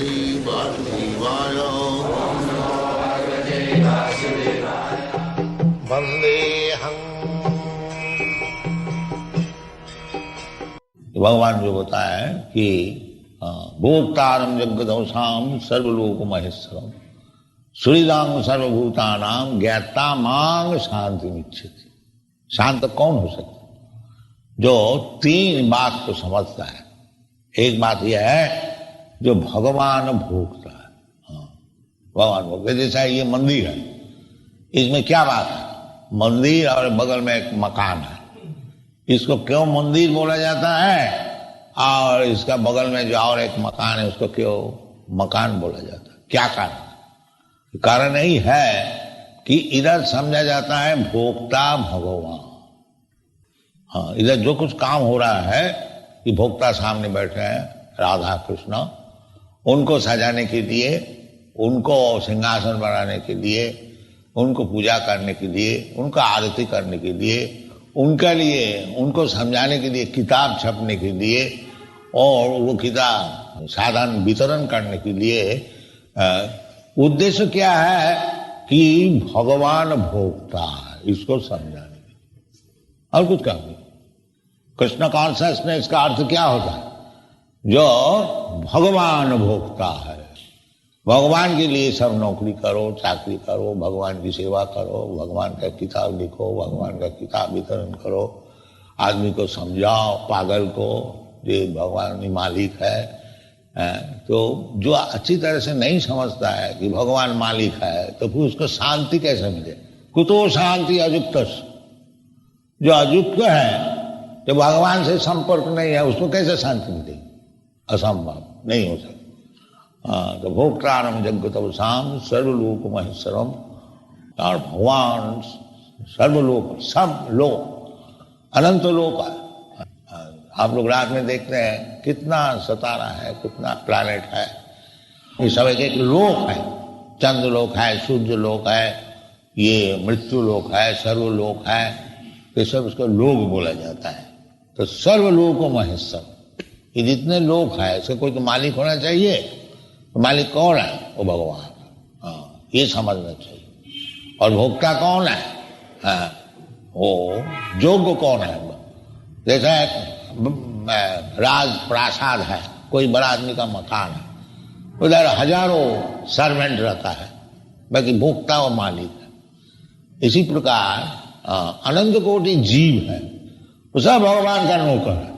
पार्वती वासुदेवाय वंदेहं। भगवान जो बताया है कि भोक्तारं जगदवसाम सर्वलोक महेश्वरम सुहृदां सर्वभूतानां ज्ञाता मांग शांति निच्छति। शांत कौन हो सकता? जो तीन बात को समझता है। एक बात यह है जो भगवान भोगता है। भगवान भोगता, जैसा ये मंदिर है, इसमें क्या बात है? मंदिर और बगल में एक मकान है, इसको क्यों मंदिर बोला जाता है? और इसका बगल में जो और एक मकान है उसको क्यों मकान बोला जाता है? क्या कारण? कारण यही है कि इधर समझा जाता है भोक्ता भगवान। हाँ, इधर जो कुछ काम हो रहा है कि भोक्ता सामने बैठे हैं राधा कृष्ण, उनको सजाने के लिए, उनको सिंहासन बनाने के लिए, उनको पूजा करने के लिए, उनका आरती करने के लिए, उनके लिए, उनको समझाने के लिए, किताब छपने के लिए और वो किताब साधन वितरण करने के लिए उद्देश्य क्या है कि भगवान भोक्ता है, इसको समझाने के लिए, और कुछ काम नहीं। कृष्ण कॉन्शियसनेस का अर्थ क्या होता है? जो भगवान भोक्ता है। भगवान के लिए सब नौकरी करो, चाकरी करो, भगवान की सेवा करो, भगवान का किताब लिखो, भगवान का किताब वितरण करो, आदमी को समझाओ, पागल को ये भगवान ही मालिक है। तो जो अच्छी तरह से नहीं समझता है कि भगवान मालिक है तो फिर उसको शांति कैसे मिले? कुतो शांति अयुक्त। जो अयुक्त है, जो भगवान से संपर्क नहीं है, उसको कैसे शांति मिलेगी? असंभव, नहीं हो सकता। तो भोक्तारं जगदवसाम सर्वलोक महेश्वरम, और भगवान सर्वलोक, सब लोक, अनंत लोक है। आप लोग रात में देखते हैं कितना सितारा है, कितना प्लैनेट है, ये सब एक एक लोक है। चंद्र लोक है, सूर्य लोक है, ये मृत्यु लोक है, सर्वलोक है, ये सब उसको लोक बोला जाता है। तो सर्वलोक महेश्वर, ये जितने लोक है इसका कोई तो मालिक होना चाहिए। तो मालिक कौन है? वो भगवान। हाँ, ये समझना चाहिए। और भोक्ता कौन है? हाँ, वो योग्य कौन है? जैसा राज प्रासाद है, कोई बड़ा आदमी का मकान है, उधर हजारों सर्वेंट रहता है, बाकी भोक्ता और मालिक है। इसी प्रकार अनंत कोटि जीव है, वो सब भगवान का नौकर है।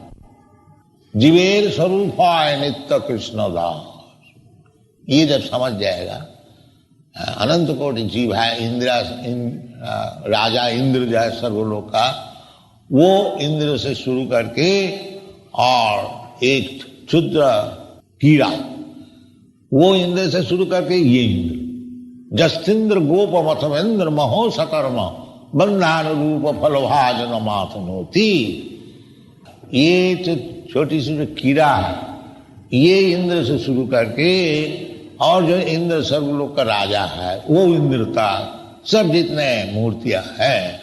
जीवेर स्वरूप है नित्य कृष्ण दास। ये जब समझ जाएगा, अनंत कोटि जीव है, राजा इंद्र जो है सर्वलोक का, वो इंद्र से शुरू करके और एक क्षुद्र कीड़ा, वो इंद्र से शुरू करके ये इंद्र, जस्तिंद्र गोप मथवेंद्र महो सकर्म बंधान रूप फलभाजन मातनोती। ये तो छोटी सी जो कीड़ा है, ये इंद्र से शुरू करके, और जो इंद्र सर्वलोक का राजा है वो इंद्र था, सब जितने मूर्तियां हैं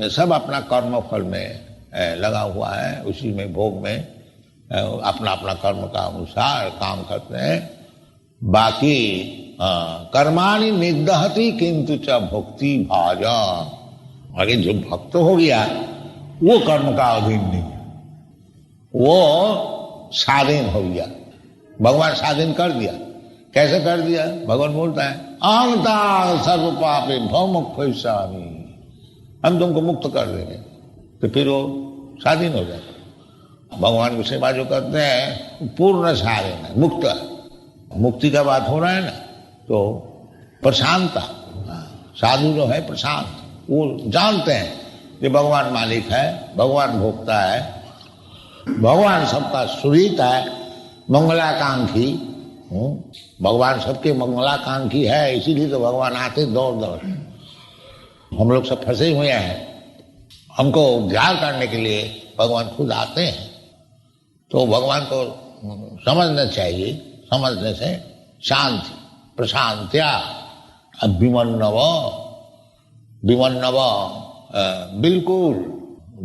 सब अपना कर्म फल में लगा हुआ है, उसी में भोग में अपना अपना कर्म का अनुसार काम करते हैं। बाकी कर्माणि निदहति किंतु च भक्ति भाजा। आगे जो भक्त हो गया वो कर्म का अधीन नहीं है, वो स्वाधीन हो गया। भगवान स्वाधीन कर दिया। कैसे कर दिया? भगवान बोलता है आंता सर्व पापे भवमुख स्वामी, हम तुमको मुक्त कर देंगे। तो फिर वो स्वाधीन हो जाता। भगवान की सेवा जो करते हैं पूर्ण स्वाधीन है, मुक्त है। मुक्ति का बात हो रहा है ना, तो प्रशांतता, साधु जो है प्रशांत, वो जानते हैं कि भगवान मालिक है, भगवान भोक्ता है, भगवान सबका सुहित है, मंगलाकांक्षी। भगवान सबके मंगलाकांक्षी है, इसीलिए तो भगवान आते दौड़ दौड़। हम लोग सब फंसे हुए हैं, हमको उद्धार करने के लिए भगवान खुद आते हैं। तो भगवान को समझना चाहिए, समझने से शांति, प्रशांत्या, विमन्नव, विमन्नव, बिल्कुल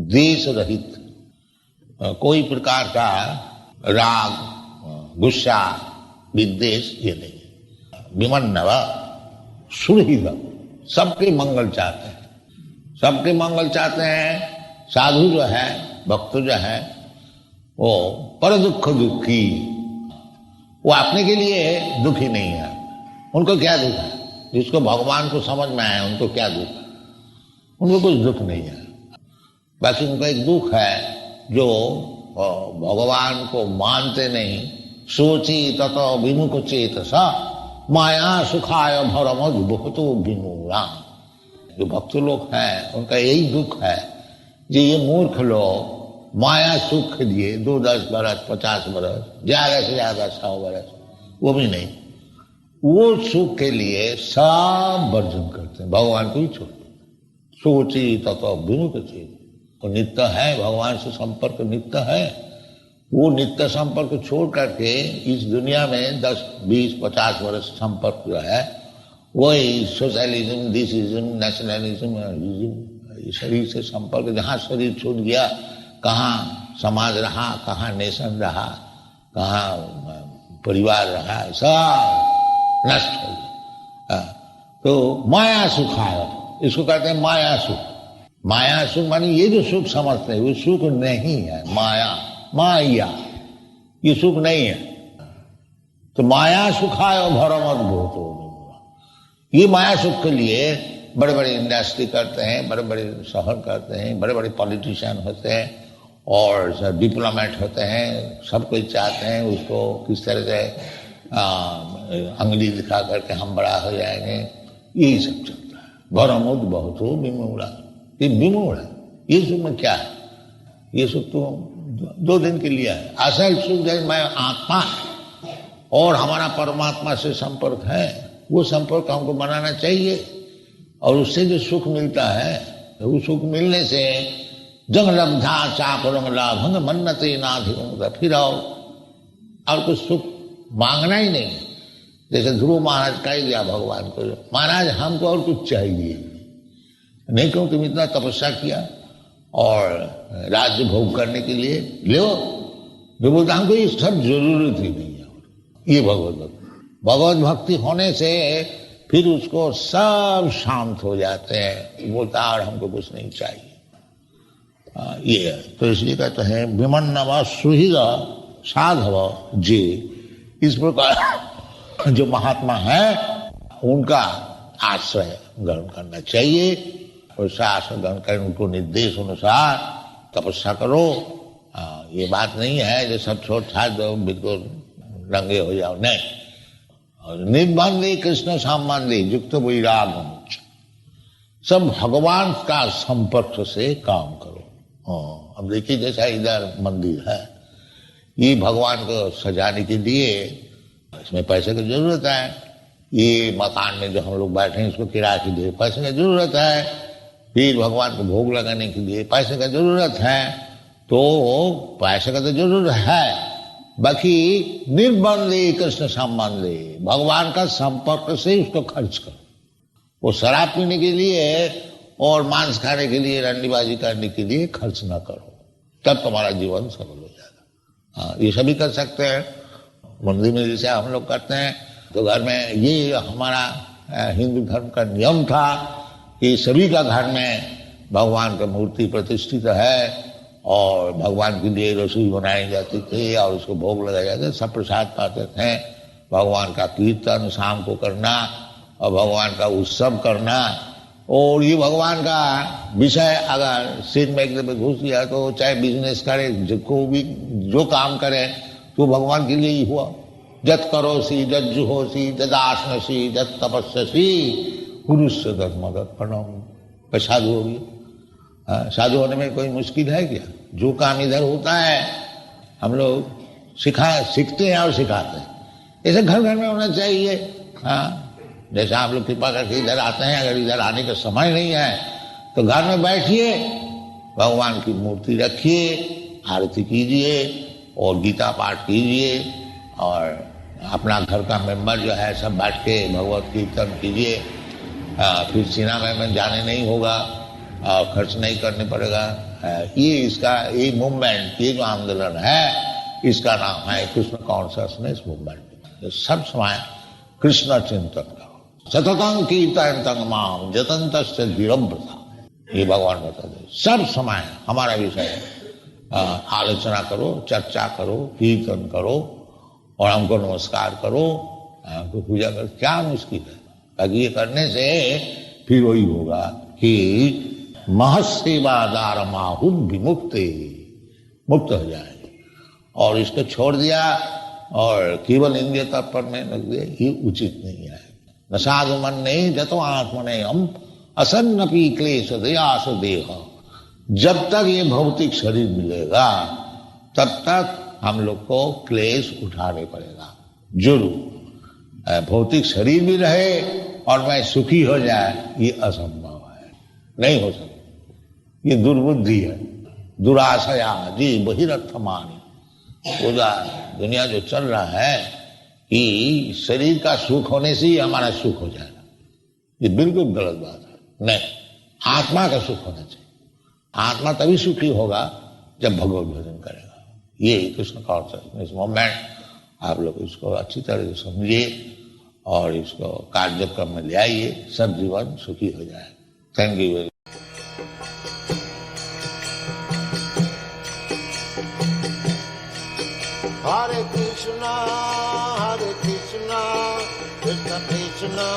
द्वेष रहित, कोई प्रकार का राग, गुस्सा, विद्वेष ये नहीं है। विमन्नवा सुहृद, सबके मंगल चाहते हैं, सबके मंगल चाहते हैं। साधु जो है, भक्त जो है, वो पर दुख दुखी, वो अपने के लिए दुखी नहीं है। उनको क्या दुख है? जिसको भगवान को समझ में आए उनको क्या दुख है? उनको कुछ दुख नहीं है। बाकी उनका एक दुख है जो भगवान को मानते नहीं। सोची ततो विमुख चेतसा माया सुखाय भरमद बहुत विमूढ़ा। जो भक्त लोग हैं उनका यही दुख है कि ये मूर्ख लोग माया सुख के लिए 2 10 बरस 50 बरस ज्यादा से ज्यादा 100 बरस, वो भी नहीं, वो सुख के लिए सब वर्जन करते हैं, भगवान को ही छोड़ते। सोची ततो विमुख चेत, तो नित्य है, भगवान से संपर्क नित्य है। वो नित्य संपर्क छोड़ करके इस दुनिया में 10 20 50 वर्ष संपर्क जो है वही सोशलिज्म, दिसिज्म, नेशनलिज्म, शरीर से संपर्क, जहाँ शरीर छूट गया, कहाँ समाज रहा, कहाँ नेशन रहा, कहाँ परिवार रहा, सब नष्ट हो गया। तो माया सुख आया, इसको कहते हैं माया सुख। माया सुख मानी ये जो सुख समझते हैं वो सुख नहीं है, माया माया ये सुख नहीं है। तो माया सुखाय भरमद बहुत, ये माया सुख के लिए बड़े बड़े इंडस्ट्री करते हैं, बड़े बड़े शहर करते हैं, बड़े बड़े पॉलिटिशियन होते हैं और डिप्लोमेट होते हैं, सब कोई चाहते हैं उसको किस तरह से अंगली दिखा करके हम बड़ा हो जाएंगे, यही सब चलता है। भरमुद बहुत हो विमूढ़ा, ये विमूढ़ है। ये सुख में क्या है? ये सुख तो 2 दिन के लिए है। असल सुख जैसे मैं आत्मा और हमारा परमात्मा से संपर्क है, वो संपर्क हमको बनाना चाहिए और उससे जो सुख मिलता है, वो सुख मिलने से जंग लब्धा चाप रंग लाभंग मन्नते नाधिगम, फिर और कुछ सुख मांगना ही नहीं। जैसे ध्रुव महाराज कह दिया भगवान को, महाराज हमको और कुछ चाहिए नहीं, क्यों तुम इतना तपस्या किया और राज्य भोग करने के लिए लो, जो बोलता हमको ये सब जरूरत ही नहीं है। ये भगवत भक्ति होने से फिर उसको सब शांत हो जाते हैं, बोलता और हमको कुछ नहीं चाहिए। ये है। तो इसलिए कहते हैं विमन्नवा सुहृद साधव जे, इस प्रकार जो महात्मा है उनका आश्रय ग्रहण करना चाहिए और आश्रय ग्रहण कर उनको निर्देश अनुसार तपस्या करो। ये बात नहीं है जो सब छोड़ छाड़ दो बिल्कुल रंगे हो जाओ, नहीं। और निर्बंधे कृष्ण सामान्य युक्त वैराग, सब भगवान का संपर्क से काम करो। अब देखिए जैसा इधर मंदिर है, ये भगवान को सजाने के लिए इसमें पैसे की जरूरत है। ये मकान में जो हम लोग बैठे हैं इसको किराए के लिए पैसे की जरूरत है। फिर भगवान को भोग लगाने के लिए पैसे का जरूरत है। तो पैसे का तो जरूरत है, बाकी निर्बंधे कृष्ण संबंधे, भगवान का संपर्क से उसको खर्च करो। वो शराब पीने के लिए और मांस खाने के लिए, रंडीबाजी करने के लिए खर्च ना करो, तब तुम्हारा जीवन सफल हो जाएगा। ये सभी कर सकते हैं। मंदिर में जैसे हम लोग करते हैं, तो घर में ये हमारा हिंदू धर्म का नियम था कि सभी का घर में भगवान का मूर्ति प्रतिष्ठित है और भगवान के लिए रसोई बनाई जाती थी और उसको भोग लगाया जाता, सब प्रसाद पाते थे। भगवान का कीर्तन शाम को करना और भगवान का उत्सव करना, और ये भगवान का विषय अगर सिर में एक दफे घुस गया तो चाहे बिजनेस करे, को भी जो काम करे तो भगवान के लिए ही हुआ। जत करोसी जत जुहोसी जदासनसी जत तपस्यसी पुरुष दत मदत प्रणम। साधु होगी, साधु होने में कोई मुश्किल है क्या? जो काम इधर होता है हम लोग सीखते हैं और सिखाते हैं। ऐसे घर घर में होना चाहिए। हाँ, जैसे आप लोग कृपा करके इधर आते हैं, अगर इधर आने का समय नहीं है तो घर में बैठिए, भगवान की मूर्ति रखिए, आरती कीजिए और गीता पाठ कीजिए और अपना घर का मेंबर जो है सब बैठ के भगवत कीर्तन कीजिए। फिर सिनेमा में जाने नहीं होगा और खर्च नहीं करने पड़ेगा। ये इसका ये मूवमेंट, ये जो आंदोलन है, इसका नाम है कृष्ण कॉन्शियसनेस मूवमेंट। सब समय कृष्ण चिंतन करो। सततं कीर्तयन्तं माम जतन्तस्य धीरव्रता, ये भगवान बताते सब समय हमारा विषय आलोचना करो, चर्चा करो, कीर्तन करो और हमको नमस्कार करो, हमको पूजा करो। क्या मुश्किल है? ताकि ये करने से फिर वही होगा कि महसेवादार माहुद विमुक्ते, मुक्त हो जाएंगे। और इसको छोड़ दिया और केवल इंद्रिय तत्पर में लग गए, ये उचित नहीं है। न साधु मन नहीं जतो आत्मने हम असन्नपि क्लेश दयास देह। जब तक ये भौतिक शरीर मिलेगा तब तक हम लोग को क्लेश उठाने पड़ेगा जरूर। भौतिक शरीर भी रहे और मैं सुखी हो जाए, ये असंभव है, नहीं हो सकता। ये दुर्बुद्धि है, दुराशया जी बहिरर्थमानी। पूरा दुनिया जो चल रहा है कि शरीर का सुख होने से ही हमारा सुख हो जाएगा, ये बिल्कुल गलत बात है। नहीं, आत्मा का सुख होना चाहिए। आत्मा तभी सुखी होगा जब भगवत भजन करेगा। ये कृष्ण का अर्थ है। इस मोमेंट आप लोग इसको अच्छी तरह से समझिए और इसको कार्यक्रम में ले आइए, सब जीवन सुखी हो जाए। Thank you very much. Hare Krishna, Krishna Krishna